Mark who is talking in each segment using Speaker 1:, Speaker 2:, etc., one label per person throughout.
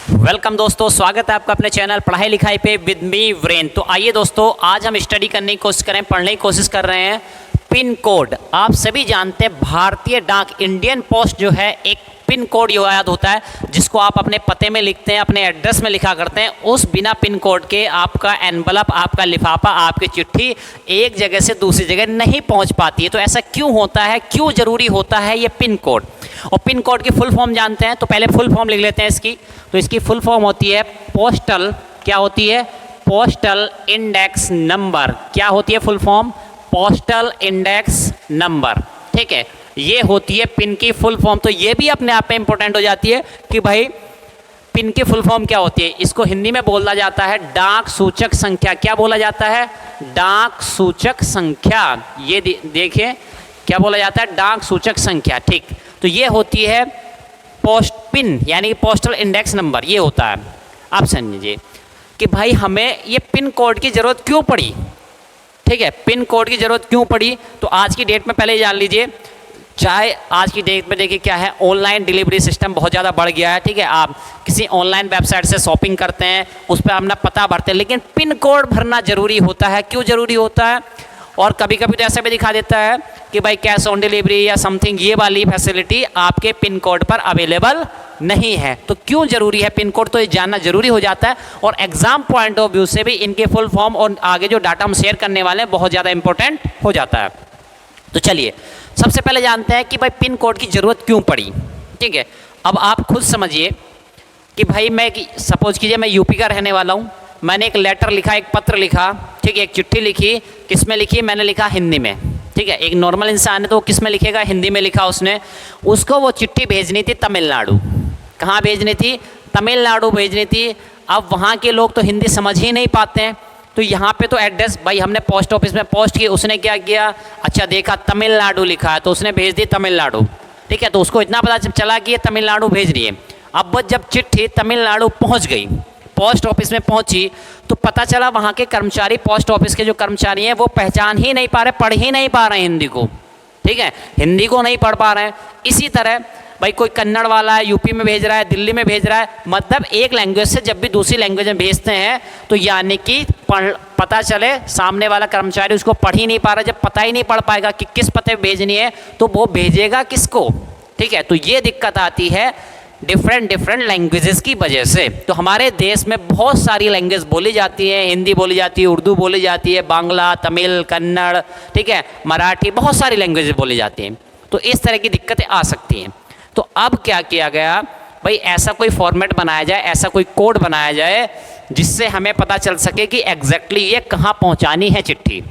Speaker 1: Welcome दोस्तों, स्वागत है आपका अपने चैनल पढ़ाई लिखाई पे विद मी वीरेन। तो आइए दोस्तों, आज हम स्टडी करने की कोशिश करें, पढ़ने की कोशिश कर रहे हैं पिन कोड। आप सभी जानते हैं भारतीय डाक इंडियन पोस्ट जो है एक पिन कोड याद होता है, जिसको आप अपने पते में लिखते हैं, अपने एड्रेस में लिखा करते हैं। उस बिना पिन कोड के आपका एनवलप, आपका लिफाफा, आपकी चिट्ठी एक जगह से दूसरी जगह नहीं पहुंच पाती है। तो ऐसा क्यों होता है, क्यों ज़रूरी होता है ये पिन कोड? और पिन कोड की फुल फॉर्म जानते हैं, तो पहले फुल फॉर्म लिख लेते हैं इसकी। तो इसकी फुल फॉर्म होती है पोस्टल, क्या होती है? Postal index number. क्या होती है full form? Postal index number. ठीक है, ये होती है पिन की फुल फॉर्म। तो ये भी अपने आप में इंपॉर्टेंट हो जाती है कि भाई पिन की फुल फॉर्म क्या होती है। इसको हिंदी में बोला जाता है डाक सूचक संख्या। क्या बोला जाता है? डाक सूचक संख्या। ये देखिए क्या बोला जाता है? डाक सूचक संख्या। ठीक, तो ये होती है पोस्ट पिन, यानी पोस्टल इंडेक्स नंबर। ये होता है। आप समझिए कि भाई हमें ये पिन कोड की ज़रूरत क्यों पड़ी। ठीक है, पिन कोड की ज़रूरत क्यों पड़ी? तो आज की डेट में पहले जान लीजिए, चाहे आज की डेट में देखिए क्या है, ऑनलाइन डिलीवरी सिस्टम बहुत ज़्यादा बढ़ गया है। ठीक है, आप किसी ऑनलाइन वेबसाइट से शॉपिंग करते हैं, उस पर अपना पता भरते हैं, लेकिन पिन कोड भरना ज़रूरी होता है। क्यों ज़रूरी होता है? और कभी कभी तो ऐसा भी दिखा देता है कि भाई कैश ऑन डिलीवरी या समथिंग, ये वाली फैसिलिटी आपके पिन कोड पर अवेलेबल नहीं है। तो क्यों ज़रूरी है पिन कोड? तो ये जानना ज़रूरी हो जाता है। और एग्ज़ाम पॉइंट ऑफ व्यू से भी इनके फुल फॉर्म और आगे जो डाटा हम शेयर करने वाले हैं बहुत ज़्यादा इंपॉर्टेंट हो जाता है। तो चलिए सबसे पहले जानते हैं कि भाई पिन कोड की ज़रूरत क्यों पड़ी। ठीक है, अब आप खुद समझिए कि भाई मैं सपोज कीजिए मैं यूपी का रहने वाला हूँ, मैंने एक लेटर लिखा, एक पत्र लिखा, ठीक है, एक चिट्ठी लिखी। किस में लिखी? मैंने लिखा हिंदी में। ठीक है, एक नॉर्मल इंसान है तो वो किस में लिखेगा? हिंदी में लिखा उसने। उसको वो चिट्ठी भेजनी थी तमिलनाडु। कहाँ भेजनी थी? तमिलनाडु भेजनी थी। अब वहाँ के लोग तो हिंदी समझ ही नहीं पाते हैं, तो यहाँ पे तो एड्रेस भाई हमने पोस्ट ऑफिस में पोस्ट की, उसने क्या किया, अच्छा देखा तमिलनाडु लिखा है तो उसने भेज दी तमिलनाडु। ठीक है, तो उसको इतना पता चला कि ये तमिलनाडु भेज रही है। अब जब चिट्ठी तमिलनाडु पहुँच गई, पोस्ट ऑफिस में पहुंची, तो पता चला वहाँ के कर्मचारी, पोस्ट ऑफिस के जो कर्मचारी हैं वो पहचान ही नहीं पा रहे, पढ़ ही नहीं पा रहे हैं हिंदी को। ठीक है, हिंदी को नहीं पढ़ पा रहे हैं। इसी तरह भाई कोई कन्नड़ वाला है, यूपी में भेज रहा है, दिल्ली में भेज रहा है, मतलब एक लैंग्वेज से जब भी दूसरी लैंग्वेज में भेजते हैं तो यानी कि पता चले सामने वाला कर्मचारी उसको पढ़ ही नहीं पा रहा। जब पता ही नहीं पढ़ पाएगा कि किस पते भेजनी है तो वो भेजेगा किसको? ठीक है, तो ये दिक्कत आती है डिफरेंट लैंग्वेजेस की वजह से। तो हमारे देश में बहुत सारी लैंग्वेज बोली जाती है, हिंदी बोली जाती है, उर्दू बोली जाती है, बांग्ला, तमिल, कन्नड़, ठीक है, मराठी, बहुत सारी लैंग्वेज बोली जाती हैं। तो इस तरह की दिक्कतें आ सकती हैं। तो अब क्या किया गया भाई, ऐसा कोई फॉर्मेट बनाया जाए, ऐसा कोई कोड बनाया जाए जिससे हमें पता चल सके कि एग्जैक्टली ये कहाँ पहुँचानी है चिट्ठी।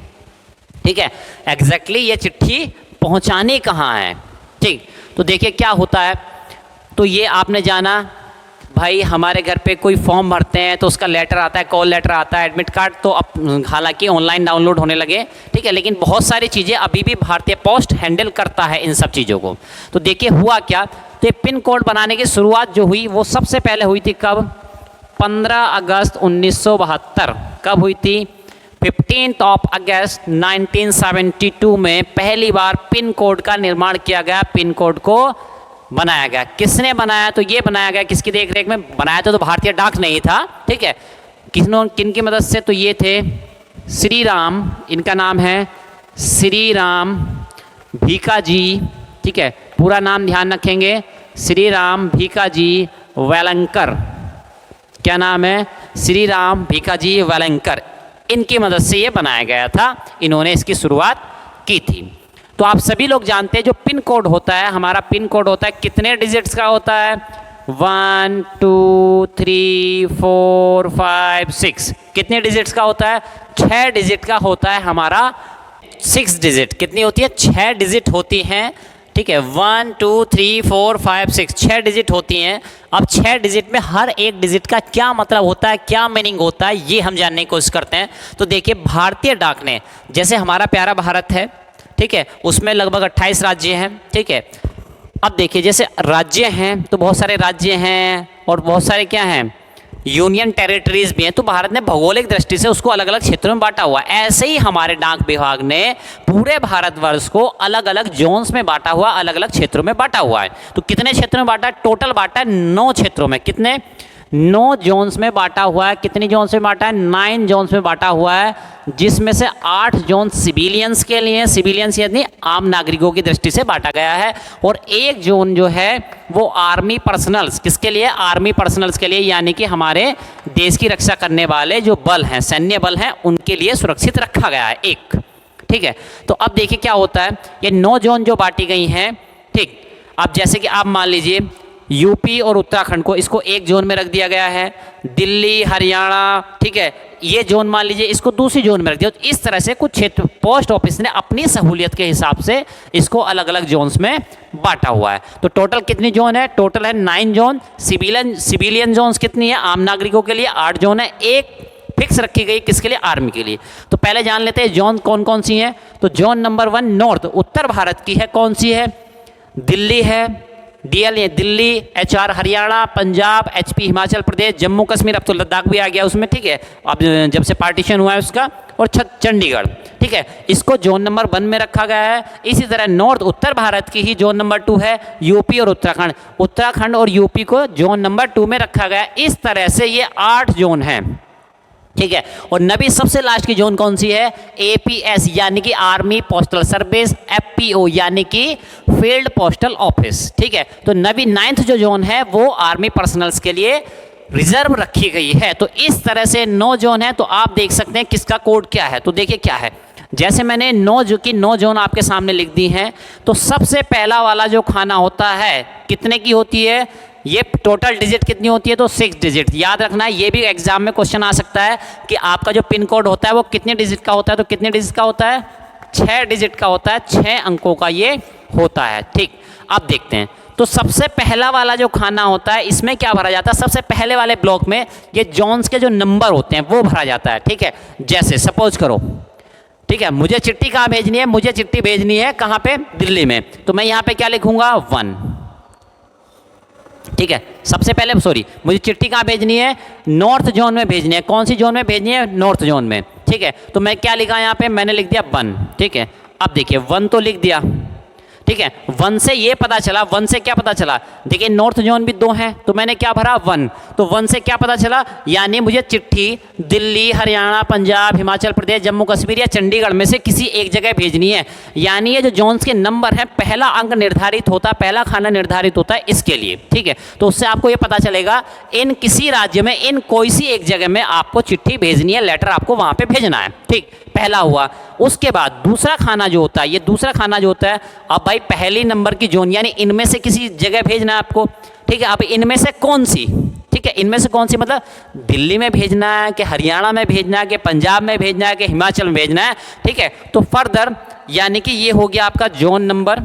Speaker 1: ठीक है, एग्जैक्टली ये चिट्ठी पहुँचानी कहाँ है। ठीक, तो देखिए क्या होता है। तो ये आपने जाना भाई हमारे घर पे कोई फॉर्म भरते हैं तो उसका लेटर आता है, कॉल लेटर आता है, एडमिट कार्ड तो अब हालांकि ऑनलाइन डाउनलोड होने लगे। ठीक है, लेकिन बहुत सारी चीज़ें अभी भी भारतीय पोस्ट हैंडल करता है इन सब चीज़ों को। तो देखिए हुआ क्या, तो पिन कोड बनाने की शुरुआत जो हुई वो सबसे पहले हुई थी कब? 15 अगस्त 1972। कब हुई थी? 15 अगस्त 1972 में पहली बार पिन कोड का निर्माण किया गया, पिन कोड को बनाया गया। किसने बनाया? तो ये बनाया गया किसकी देख रेख में बनाया था? तो भारतीय डाक नहीं था। ठीक है, किन की मदद से? तो ये थे श्री राम, इनका नाम है श्री राम भीकाजी। ठीक है, पूरा नाम ध्यान रखेंगे, श्री राम भीकाजी वेलंकर। क्या नाम है? श्री राम भीकाजी वेलंकर। इनकी मदद से ये बनाया गया था, इन्होंने इसकी शुरुआत की थी। तो आप सभी लोग जानते हैं जो पिन कोड होता है, हमारा पिन कोड होता है कितने डिजिट्स का होता है? 1 2 3 4 5 6। कितने डिजिट्स का होता है? 6 डिजिट का होता है हमारा। 6 डिजिट कितनी होती है? 6 डिजिट होती हैं। ठीक है, 1 2 3 4 5 6, 6 डिजिट होती हैं। अब 6 डिजिट में हर एक डिजिट का क्या मतलब होता है, क्या मीनिंग होता है, ये हम जानने की कोशिश करते हैं। तो देखिए भारतीय डाक ने, जैसे हमारा प्यारा भारत है, ठीक है, उसमें लगभग 28 राज्य हैं। ठीक है, अब देखिए जैसे राज्य हैं तो बहुत सारे राज्य हैं और बहुत सारे क्या हैं, यूनियन टेरिटरीज भी हैं। तो भारत ने भौगोलिक दृष्टि से उसको अलग अलग क्षेत्रों में बांटा हुआ है। ऐसे ही हमारे डाक विभाग ने पूरे भारतवर्ष को अलग अलग जोन्स में बांटा हुआ, अलग अलग क्षेत्रों में बांटा हुआ है। तो कितने क्षेत्रों में बांटा है? टोटल बांटा है 9 क्षेत्रों में। कितने? 9 जोन्स में बांटा हुआ है। कितनी जोन्स में बांटा है? 9 जोन्स में बांटा हुआ है, जिसमें से 8 जोन सिविलियंस के लिए, सिविलियंस यानी आम नागरिकों की दृष्टि से बांटा गया है, और 1 जोन जो है वो आर्मी पर्सनल्स, किसके लिए? आर्मी पर्सनल्स के लिए, यानी कि हमारे देश की रक्षा करने वाले जो बल हैं, सैन्य बल हैं, उनके लिए सुरक्षित रखा गया है एक। ठीक है, तो अब देखिए क्या होता है, ये 9 जोन जो बांटी गई हैं, ठीक, अब जैसे कि आप मान लीजिए यूपी और उत्तराखंड को, इसको एक जोन में रख दिया गया है, दिल्ली, हरियाणा, ठीक है, ये जोन मान लीजिए इसको दूसरी जोन में रख दिया। तो इस तरह से कुछ क्षेत्र पोस्ट ऑफिस ने अपनी सहूलियत के हिसाब से इसको अलग अलग जोन्स में बांटा हुआ है। तो टोटल कितनी जोन है? टोटल है 9 जोन। सिविलियन जोन्स कितनी है? आम नागरिकों के लिए 8 जोन है, एक फिक्स रखी गई किसके लिए? आर्मी के लिए। तो पहले जान लेते हैं जोन कौन कौन सी हैं। तो जोन नंबर 1 नॉर्थ, उत्तर भारत की है, कौन सी है? दिल्ली है, DL है दिल्ली, HR हरियाणा, पंजाब, HP हिमाचल प्रदेश, जम्मू कश्मीर, अब तो लद्दाख भी आ गया उसमें, ठीक है, अब जब से पार्टीशन हुआ है उसका, और चंडीगढ़, ठीक है, इसको जोन नंबर 1 में रखा गया है। इसी तरह नॉर्थ उत्तर भारत की ही जोन नंबर 2 है, यूपी और उत्तराखंड, उत्तराखंड और यूपी को जोन नंबर 2 में रखा गया है। इस तरह से ये 8 जोन हैं, ठीक है। और नबी सबसे लास्ट की जोन कौन सी है? APS यानी कि आर्मी पोस्टल सर्विस, FPO यानी कि फील्ड पोस्टल ऑफिस, ठीक है। तो नबी 9th जो जोन है वो आर्मी पर्सनल्स के लिए रिजर्व रखी गई है। तो इस तरह से 9 जोन है। तो आप देख सकते हैं किसका कोड क्या है। तो देखिए क्या है, जैसे मैंने 9 जोन आपके सामने लिख दी हैं। तो सबसे पहला वाला जो खाना होता है कितने की होती है? ये टोटल डिजिट कितनी होती है? तो 6 डिजिट। याद रखना है, ये भी एग्जाम में क्वेश्चन आ सकता है कि आपका जो पिन कोड होता है वो कितने डिजिट का होता है? तो कितने डिजिट का होता है? 6 डिजिट का होता है, 6 अंकों का ये होता है, ठीक। अब देखते हैं, तो सबसे पहला वाला जो खाना होता है इसमें क्या भरा जाता है? सबसे पहले वाले ब्लॉक में ये जोन्स के जो नंबर होते हैं वो भरा जाता है, ठीक है। जैसे सपोज करो, ठीक है, मुझे चिट्ठी कहाँ भेजनी है? मुझे चिट्ठी भेजनी है कहाँ पे? दिल्ली में। तो मैं यहाँ पे क्या लिखूंगा? 1, ठीक है। सबसे पहले मुझे चिट्ठी कहाँ भेजनी है? नॉर्थ जोन में भेजनी है। कौन सी जोन में भेजनी है? नॉर्थ जोन में, ठीक है। तो मैं क्या लिखा यहाँ पे? मैंने लिख दिया 1, ठीक है। अब देखिए 1 तो लिख दिया, ठीक है। 1 से ये पता चला, 1 से क्या पता चला? देखिए नॉर्थ जोन भी 2 है, तो मैंने क्या भरा? 1। तो 1 से क्या पता चला? यानी मुझे चिट्ठी दिल्ली, हरियाणा, पंजाब, हिमाचल प्रदेश, जम्मू कश्मीर या चंडीगढ़ में से किसी एक जगह भेजनी है। यानी ये जो जोन्स के नंबर हैं, पहला अंक निर्धारित होता है, पहला खाना निर्धारित होता है इसके लिए, ठीक है। तो उससे आपको ये पता चलेगा इन किसी राज्य में, इन कोई सी एक जगह में आपको चिट्ठी भेजनी है, लेटर आपको वहाँ पर भेजना है, ठीक। पहला हुआ। उसके बाद दूसरा खाना जो होता है, ये दूसरा खाना जो होता है, अब भाई पहली नंबर की जोन यानी इनमें से किसी जगह भेजना है आपको, ठीक है। अब इनमें से कौन सी, ठीक है, इनमें से कौन सी, मतलब दिल्ली में भेजना है कि हरियाणा में भेजना है कि पंजाब में भेजना है कि हिमाचल में भेजना है, ठीक है। तो फर्दर यानी कि ये हो गया आपका जोन नंबर,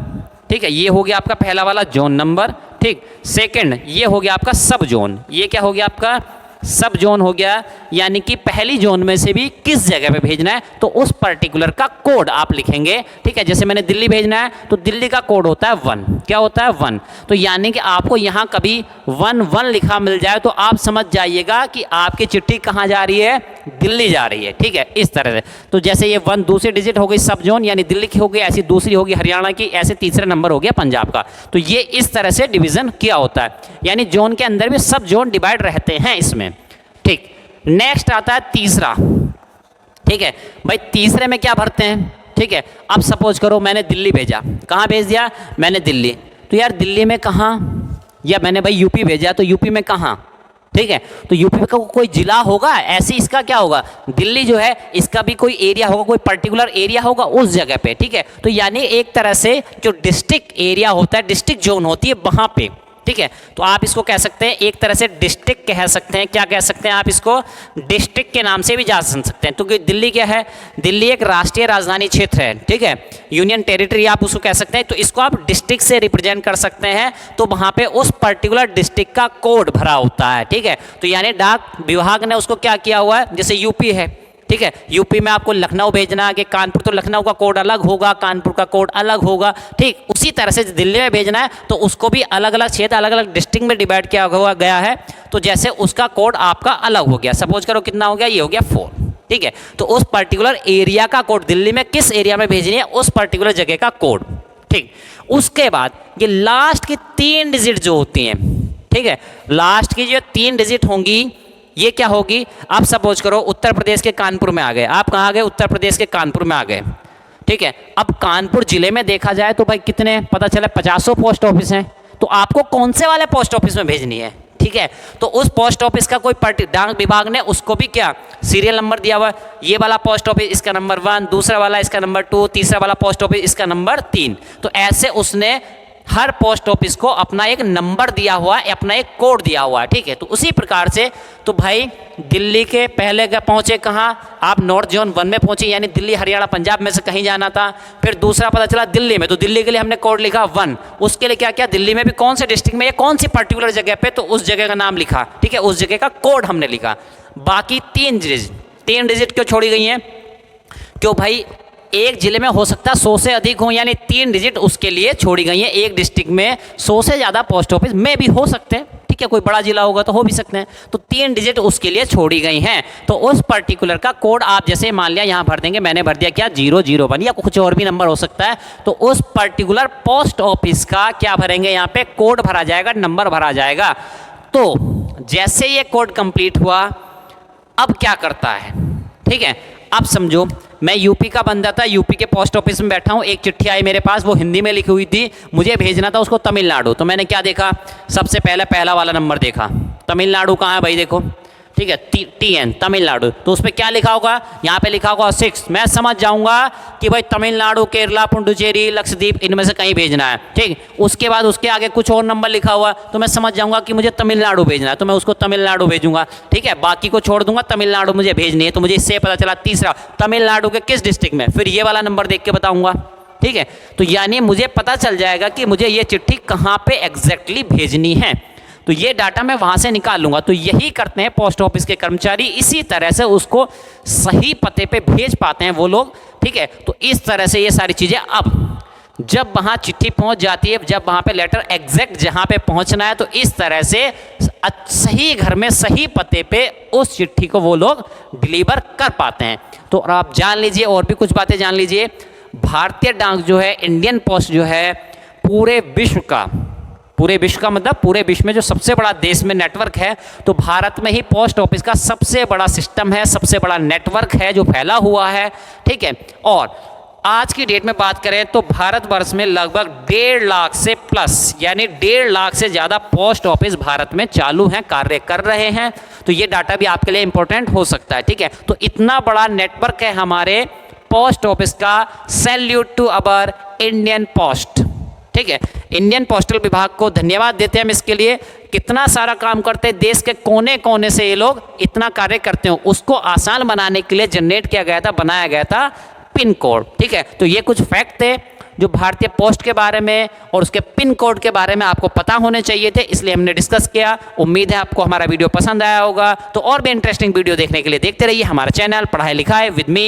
Speaker 1: ठीक है, ये हो गया आपका पहला वाला जोन नंबर, ठीक। सेकंड ये हो गया आपका सब जोन, ये क्या हो गया आपका? सब जोन हो गया। यानी कि पहली जोन में से भी किस जगह पे भेजना है तो उस पर्टिकुलर का कोड आप लिखेंगे, ठीक है। जैसे मैंने दिल्ली भेजना है तो दिल्ली का कोड होता है 1, क्या होता है? 1। तो यानी कि आपको यहाँ कभी 1 लिखा मिल जाए तो आप समझ जाइएगा कि आपकी चिट्ठी कहाँ जा रही है? दिल्ली जा रही है, ठीक है, इस तरह से। तो जैसे ये 1 दूसरी डिजिट हो गई सब जोन यानी दिल्ली की हो गई, ऐसी दूसरी होगी हरियाणा की, ऐसे तीसरा नंबर हो गया पंजाब का। तो ये इस तरह से डिवीजन किया होता है, यानी जोन के अंदर भी सब जोन डिवाइड रहते हैं इसमें, ठीक। नेक्स्ट आता है तीसरा, ठीक है भाई। तीसरे में क्या भरते हैं? ठीक है, अब सपोज करो मैंने दिल्ली भेजा, कहाँ भेज दिया? मैंने दिल्ली। तो यार दिल्ली में कहाँ? या मैंने भाई यूपी भेजा, तो यूपी में कहाँ? ठीक है, तो यूपी का कोई जिला होगा, ऐसे इसका क्या होगा? दिल्ली जो है इसका भी कोई एरिया होगा, कोई पर्टिकुलर एरिया होगा उस जगह पे, ठीक है। तो यानी एक तरह से जो डिस्ट्रिक्ट एरिया होता है, डिस्ट्रिक्ट जोन होती है वहाँ पे, ठीक है। तो आप इसको कह सकते हैं एक तरह से डिस्ट्रिक्ट कह सकते हैं। क्या कह सकते हैं आप इसको? डिस्ट्रिक्ट के नाम से भी जान सकते हैं। तो दिल्ली क्या है? दिल्ली एक राष्ट्रीय राजधानी क्षेत्र है, ठीक है, यूनियन टेरिटरी आप उसको कह सकते हैं। तो इसको आप डिस्ट्रिक्ट से रिप्रेजेंट कर सकते हैं। तो वहाँ पे उस पर्टिकुलर डिस्ट्रिक्ट का कोड भरा होता है, ठीक है। तो यानी डाक विभाग ने उसको क्या किया हुआ है? जैसे यूपी है, ठीक है, यूपी में आपको लखनऊ भेजना है कि कानपुर, तो लखनऊ का कोड अलग होगा, कानपुर का कोड अलग होगा, ठीक। उसी तरह से दिल्ली में भेजना है तो उसको भी अलग अलग क्षेत्र, अलग अलग डिस्ट्रिक्ट में डिवाइड किया हुआ गया है। तो जैसे उसका कोड आपका अलग हो गया, सपोज करो कितना हो गया? ये हो गया 4, ठीक है। तो उस पर्टिकुलर एरिया का कोड, दिल्ली में किस एरिया में भेजनी है उस पर्टिकुलर जगह का कोड, ठीक। उसके बाद ये लास्ट की 3 डिजिट जो होती हैं, ठीक है। लास्ट की जो 3 डिजिट होंगी ये क्या होगी, आप सपोज करो उत्तर प्रदेश के कानपुर में आ गए, आप कहाँ आ गए, उत्तर प्रदेश के कानपुर में आ गए, ठीक है। अब कानपुर जिले में देखा जाए तो भाई कितने, पता चला 50 पोस्ट ऑफिस हैं, तो आपको कौन से वाले पोस्ट ऑफिस में भेजनी है, ठीक है। तो उस पोस्ट ऑफिस का कोई डाक विभाग ने उसको भी क्या सीरियल नंबर दिया हुआ, ये वाला पोस्ट ऑफिस इसका नंबर 1, दूसरा वाला इसका नंबर 2, तीसरा वाला पोस्ट ऑफिस इसका नंबर 3। तो ऐसे उसने हर पोस्ट ऑफिस को अपना एक नंबर दिया हुआ है, अपना एक कोड दिया हुआ है, ठीक है। तो उसी प्रकार से तो भाई दिल्ली के पहले का पहुंचे कहाँ, आप नॉर्थ जोन 1 में पहुंचे, यानी दिल्ली हरियाणा पंजाब में से कहीं जाना था। फिर दूसरा पता चला दिल्ली में, तो दिल्ली के लिए हमने कोड लिखा 1, उसके लिए क्या क्या, दिल्ली में भी कौन से डिस्ट्रिक्ट में या कौन सी पर्टिकुलर जगह पे, तो उस जगह का नाम लिखा, ठीक है, उस जगह का कोड हमने लिखा। बाकी 3 डिजिट क्यों छोड़ी गई हैं, क्यों भाई एक जिले में हो सकता है 100 से अधिक हो, यानी 3 डिजिट उसके लिए छोड़ी गई हैं। एक डिस्ट्रिक्ट में 100 से ज़्यादा पोस्ट ऑफिस में भी हो सकते हैं, ठीक है, कोई बड़ा जिला होगा तो हो भी सकते हैं, तो 3 डिजिट उसके लिए छोड़ी गई हैं। तो उस पर्टिकुलर का कोड आप जैसे मान लिया यहाँ भर देंगे, मैंने भर दिया क्या 001 या कुछ और भी नंबर हो सकता है, तो उस पर्टिकुलर पोस्ट ऑफिस का क्या भरेंगे, यहाँ पे कोड भरा जाएगा, नंबर भरा जाएगा। तो जैसे ये कोड कंप्लीट हुआ, अब क्या करता है, ठीक है। अब समझो मैं यूपी का बंदा था, यूपी के पोस्ट ऑफिस में बैठा हूँ, एक चिट्ठी आई मेरे पास, वो हिंदी में लिखी हुई थी, मुझे भेजना था उसको तमिलनाडु। तो मैंने क्या देखा, सबसे पहला वाला नंबर देखा, तमिलनाडु कहाँ है भाई, देखो, ठीक है, TN तमिलनाडु, तो उस पर क्या लिखा होगा, यहाँ पे लिखा होगा 6। मैं समझ जाऊंगा कि भाई तमिलनाडु, केरला, पुडुचेरी, लक्षद्वीप, इनमें से कहीं भेजना है, ठीक। उसके बाद उसके आगे कुछ और नंबर लिखा हुआ, तो मैं समझ जाऊंगा कि मुझे तमिलनाडु भेजना है, तो मैं उसको तमिलनाडु भेजूंगा, ठीक है, बाकी को छोड़ दूंगा, तमिलनाडु मुझे भेजनी है। तो मुझे इससे पता चला तीसरा, तमिलनाडु के किस डिस्ट्रिक्ट में, फिर ये वाला नंबर देख के बताऊंगा, ठीक है। तो यानी मुझे पता चल जाएगा कि मुझे ये चिट्ठी कहाँ पे एग्जैक्टली भेजनी है, तो ये डाटा मैं वहाँ से निकाल लूँगा। तो यही करते हैं पोस्ट ऑफिस के कर्मचारी, इसी तरह से उसको सही पते पे भेज पाते हैं वो लोग, ठीक है। तो इस तरह से ये सारी चीज़ें, अब जब वहाँ चिट्ठी पहुँच जाती है, जब वहाँ पे लेटर एग्जैक्ट जहाँ पे पहुँचना है, तो इस तरह से सही घर में सही पते पे उस चिट्ठी को वो लोग डिलीवर कर पाते हैं। तो आप जान लीजिए, और भी कुछ बातें जान लीजिए, भारतीय डाक जो है, इंडियन पोस्ट जो है, पूरे विश्व का मतलब पूरे विश्व में जो सबसे बड़ा देश में नेटवर्क है, तो भारत में ही पोस्ट ऑफिस का सबसे बड़ा सिस्टम है, सबसे बड़ा नेटवर्क है जो फैला हुआ है, ठीक है। और आज की डेट में बात करें तो भारतवर्ष में लगभग 1.5 लाख से प्लस, यानी 1.5 लाख से ज़्यादा पोस्ट ऑफिस भारत में चालू हैं, कार्य कर रहे हैं। तो ये डाटा भी आपके लिए इंपॉर्टेंट हो सकता है, ठीक है। तो इतना बड़ा नेटवर्क है हमारे पोस्ट ऑफिस का, salute to our Indian post, ठीक है। इंडियन पोस्टल विभाग को धन्यवाद देते हैं हम इसके लिए, कितना सारा काम करते हैं, देश के कोने कोने से ये लोग इतना कार्य करते हैं। उसको आसान बनाने के लिए जनरेट किया गया था, बनाया गया था पिन कोड, ठीक है। तो ये कुछ फैक्ट थे जो भारतीय पोस्ट के बारे में और उसके पिन कोड के बारे में आपको पता होने चाहिए थे, इसलिए हमने डिस्कस किया। उम्मीद है आपको हमारा वीडियो पसंद आया होगा। तो और भी इंटरेस्टिंग वीडियो देखने के लिए देखते रहिए हमारा चैनल पढ़ाई लिखाई विद मी।